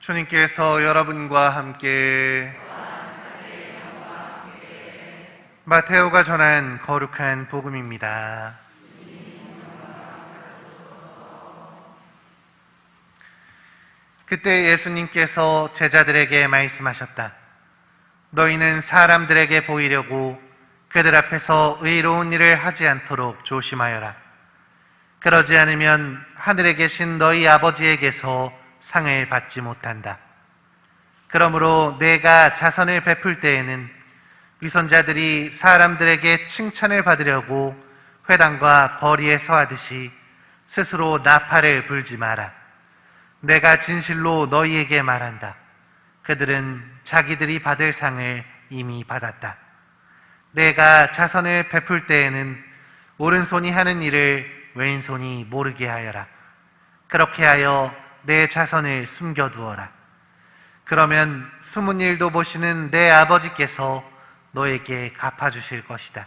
주님께서 여러분과 함께 마테오가 전한 거룩한 복음입니다. 그때 예수님께서 제자들에게 말씀하셨다. 너희는 사람들에게 보이려고 그들 앞에서 의로운 일을 하지 않도록 조심하여라. 그러지 않으면 하늘에 계신 너희 아버지에게서 상을 받지 못한다. 그러므로 내가 자선을 베풀 때에는 위선자들이 사람들에게 칭찬을 받으려고 회당과 거리에서 하듯이 스스로 나팔을 불지 마라. 내가 진실로 너희에게 말한다. 그들은 자기들이 받을 상을 이미 받았다. 내가 자선을 베풀 때에는 오른손이 하는 일을 왼손이 모르게 하여라. 그렇게 하여 내 자선을 숨겨두어라. 그러면 숨은 일도 보시는 내 아버지께서 너에게 갚아주실 것이다.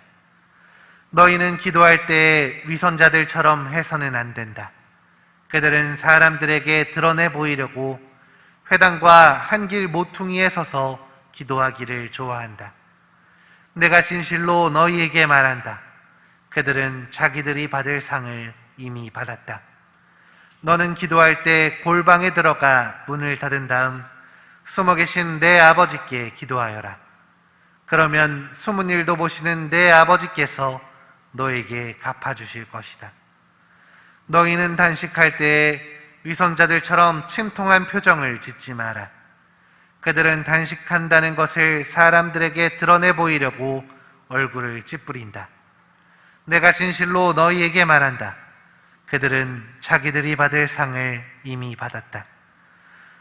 너희는 기도할 때 위선자들처럼 해서는 안 된다. 그들은 사람들에게 드러내 보이려고 회당과 한길 모퉁이에 서서 기도하기를 좋아한다. 내가 진실로 너희에게 말한다. 그들은 자기들이 받을 상을 이미 받았다. 너는 기도할 때 골방에 들어가 문을 닫은 다음 숨어 계신 내 아버지께 기도하여라. 그러면 숨은 일도 보시는 내 아버지께서 너에게 갚아주실 것이다. 너희는 단식할 때에 위선자들처럼 침통한 표정을 짓지 마라. 그들은 단식한다는 것을 사람들에게 드러내 보이려고 얼굴을 찌푸린다. 내가 진실로 너희에게 말한다. 그들은 자기들이 받을 상을 이미 받았다.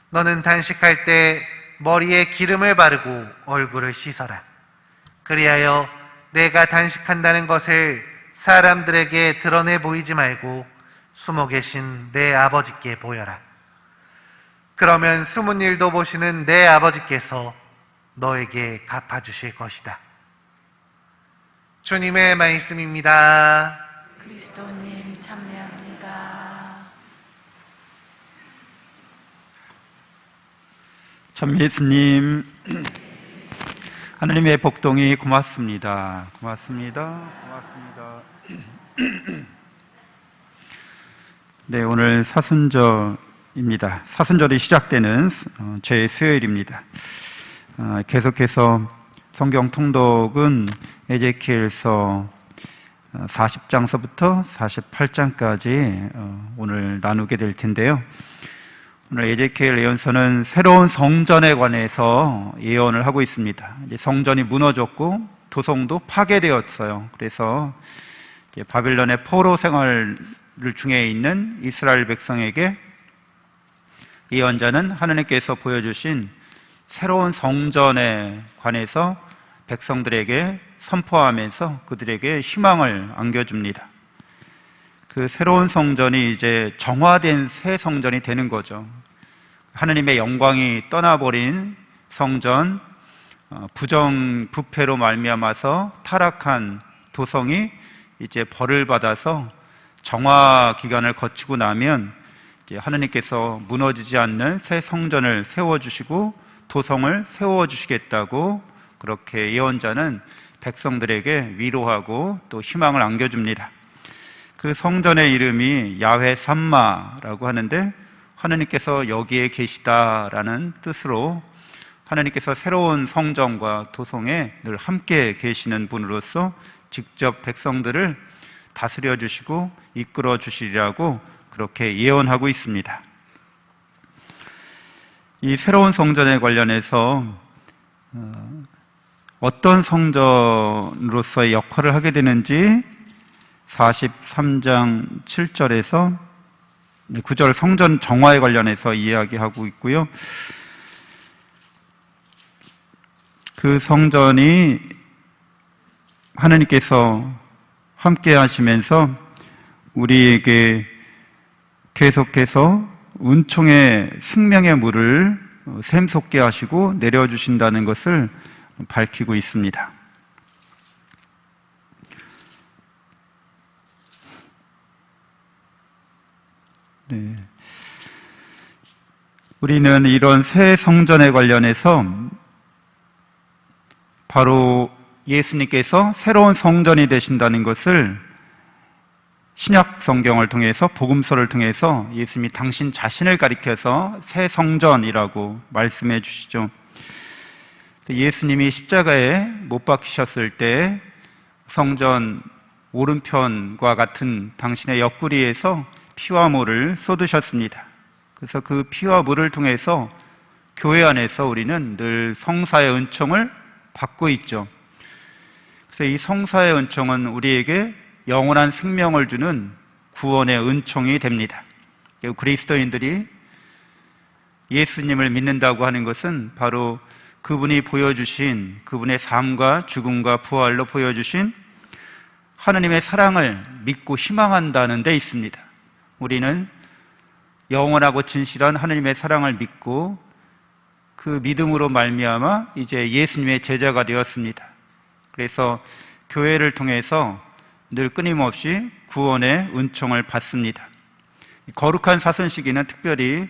너는 단식할 때 머리에 기름을 바르고 얼굴을 씻어라. 그리하여 내가 단식한다는 것을 사람들에게 드러내 보이지 말고 숨어 계신 내 아버지께 보여라. 그러면 숨은 일도 보시는 내 아버지께서 너에게 갚아주실 것이다. 주님의 말씀입니다. 그리스도님 참여합니다. 참 예수님, 하나님의 복동이 고맙습니다. 고맙습니다. 네, 오늘 사순절입니다. 사순절이 시작되는 제 수요일입니다. 계속해서 성경 통독은 에제키엘서 40장서부터 48장까지 오늘 나누게 될 텐데요. 오늘 에제키엘 예언서는 새로운 성전에 관해서 예언을 하고 있습니다. 이제 성전이 무너졌고 도성도 파괴되었어요. 그래서 이제 바빌론의 포로 생활 중에 있는 이스라엘 백성에게 예언자는 하나님께서 보여주신 새로운 성전에 관해서 백성들에게 선포하면서 그들에게 희망을 안겨줍니다. 그 새로운 성전이 이제 정화된 새 성전이 되는 거죠. 하나님의 영광이 떠나버린 성전, 부정부패로 말미암아서 타락한 도성이 이제 벌을 받아서 정화 기간을 거치고 나면 이제 하나님께서 무너지지 않는 새 성전을 세워주시고 도성을 세워주시겠다고 그렇게 예언자는 백성들에게 위로하고 또 희망을 안겨줍니다. 그 성전의 이름이 야훼 삼마라고 하는데 하나님께서 여기에 계시다라는 뜻으로 하나님께서 새로운 성전과 도성에 늘 함께 계시는 분으로서 직접 백성들을 다스려 주시고 이끌어 주시리라고 그렇게 예언하고 있습니다. 이 새로운 성전에 관련해서 어떤 성전으로서의 역할을 하게 되는지 43장 7절에서 9절 성전 정화에 관련해서 이야기하고 있고요. 그 성전이 하나님께서 함께 하시면서 우리에게 계속해서 은총의 생명의 물을 샘솟게 하시고 내려주신다는 것을 밝히고 있습니다. 네. 우리는 이런 새 성전에 관련해서 바로 예수님께서 새로운 성전이 되신다는 것을 신약 성경을 통해서, 복음서를 통해서 예수님이 당신 자신을 가리켜서 새 성전이라고 말씀해 주시죠. 예수님이 십자가에 못 박히셨을 때 성전 오른편과 같은 당신의 옆구리에서 피와 물을 쏟으셨습니다. 그래서 그 피와 물을 통해서 교회 안에서 우리는 늘 성사의 은총을 받고 있죠. 그래서 이 성사의 은총은 우리에게 영원한 생명을 주는 구원의 은총이 됩니다. 그리스도인들이 예수님을 믿는다고 하는 것은 바로 그분이 보여주신, 그분의 삶과 죽음과 부활로 보여주신 하느님의 사랑을 믿고 희망한다는 데 있습니다. 우리는 영원하고 진실한 하느님의 사랑을 믿고 그 믿음으로 말미암아 이제 예수님의 제자가 되었습니다. 그래서 교회를 통해서 늘 끊임없이 구원의 은총을 받습니다. 거룩한 사순시기는 특별히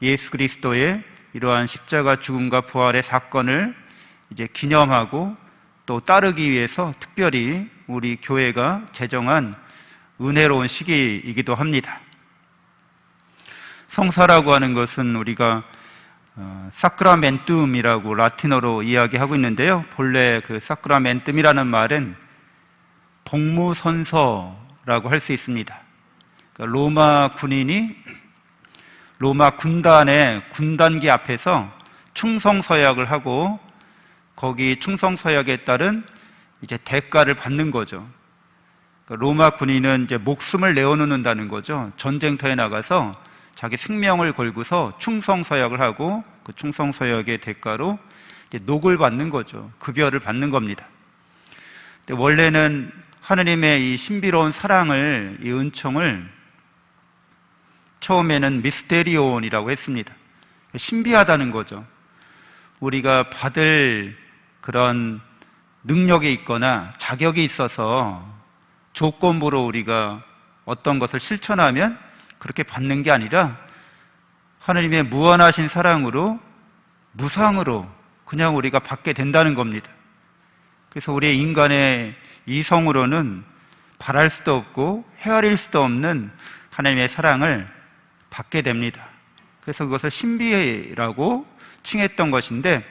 예수 그리스도의 이러한 십자가 죽음과 부활의 사건을 이제 기념하고 또 따르기 위해서 특별히 우리 교회가 제정한 은혜로운 시기이기도 합니다. 성사라고 하는 것은 우리가 사크라멘툼이라고 라틴어로 이야기하고 있는데요. 본래 그 사크라멘툼이라는 말은 복무선서라고 할 수 있습니다. 그러니까 로마 군인이 로마 군단의 군단기 앞에서 충성서약을 하고 거기 충성서약에 따른 이제 대가를 받는 거죠. 그러니까 로마 군인은 이제 목숨을 내어놓는다는 거죠. 전쟁터에 나가서 자기 생명을 걸고서 충성서약을 하고 그 충성서약의 대가로 이제 녹을 받는 거죠. 급여를 받는 겁니다. 근데 원래는 하느님의 이 신비로운 사랑을, 이 은총을 처음에는 미스테리온이라고 했습니다. 신비하다는 거죠. 우리가 받을 그런 능력이 있거나 자격이 있어서 조건부로 우리가 어떤 것을 실천하면 그렇게 받는 게 아니라 하느님의 무한하신 사랑으로 무상으로 그냥 우리가 받게 된다는 겁니다. 그래서 우리의 인간의 이성으로는 바랄 수도 없고 헤아릴 수도 없는 하나님의 사랑을 받게 됩니다. 그래서 그것을 신비라고 칭했던 것인데,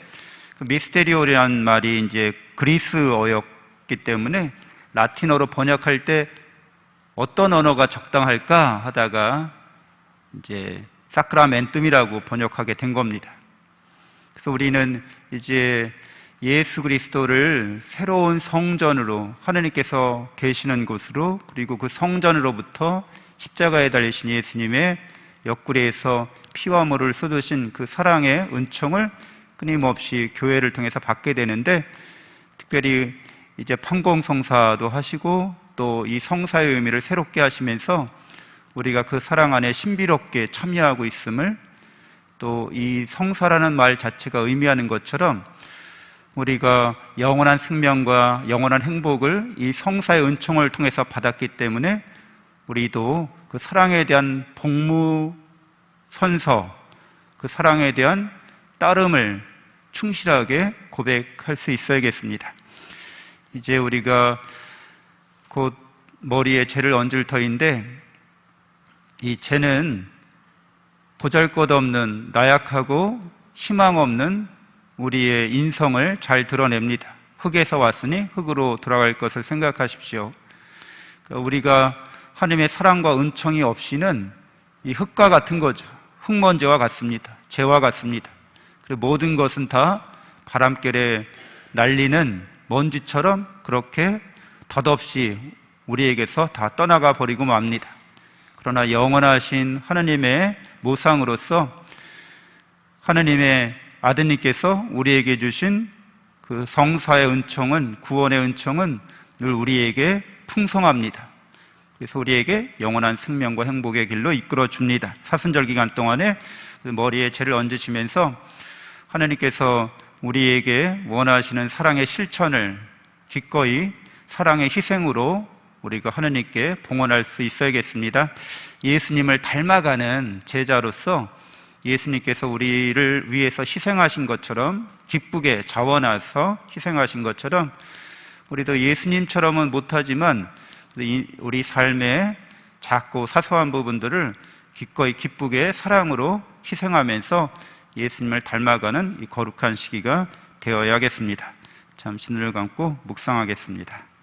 그 미스테리오라는 말이 이제 그리스어였기 때문에 라틴어로 번역할 때 어떤 언어가 적당할까 하다가 이제 사크라멘tum이라고 번역하게 된 겁니다. 그래서 우리는 이제 예수 그리스도를 새로운 성전으로, 하느님께서 계시는 곳으로, 그리고 그 성전으로부터 십자가에 달리신 예수님의 옆구리에서 피와 물을 쏟으신 그 사랑의 은총을 끊임없이 교회를 통해서 받게 되는데, 특별히 이제 판공성사도 하시고 또 이 성사의 의미를 새롭게 하시면서 우리가 그 사랑 안에 신비롭게 참여하고 있음을, 또 이 성사라는 말 자체가 의미하는 것처럼 우리가 영원한 생명과 영원한 행복을 이 성사의 은총을 통해서 받았기 때문에 우리도 그 사랑에 대한 복무선서, 그 사랑에 대한 따름을 충실하게 고백할 수 있어야겠습니다. 이제 우리가 곧 머리에 죄를 얹을 터인데, 이 죄는 보잘것없는 나약하고 희망 없는 우리의 인성을 잘 드러냅니다. 흙에서 왔으니 흙으로 돌아갈 것을 생각하십시오. 우리가 하나님의 사랑과 은총이 없이는 이 흙과 같은 거죠. 흙먼지와 같습니다. 죄와 같습니다. 그리고 모든 것은 다 바람결에 날리는 먼지처럼 그렇게 덧없이 우리에게서 다 떠나가 버리고 맙니다. 그러나 영원하신 하나님의 모상으로서 하나님의 아드님께서 우리에게 주신 그 성사의 은총은, 구원의 은총은 늘 우리에게 풍성합니다. 그래서 우리에게 영원한 생명과 행복의 길로 이끌어 줍니다. 사순절 기간 동안에 그 머리에 죄를 얹으시면서 하나님께서 우리에게 원하시는 사랑의 실천을 기꺼이 사랑의 희생으로 우리가 하나님께 봉헌할 수 있어야겠습니다. 예수님을 닮아가는 제자로서 예수님께서 우리를 위해서 희생하신 것처럼, 기쁘게 자원하셔서 희생하신 것처럼, 우리도 예수님처럼은 못하지만 우리 삶의 작고 사소한 부분들을 기꺼이 기쁘게 사랑으로 희생하면서 예수님을 닮아가는 이 거룩한 시기가 되어야겠습니다. 잠시 눈을 감고 묵상하겠습니다.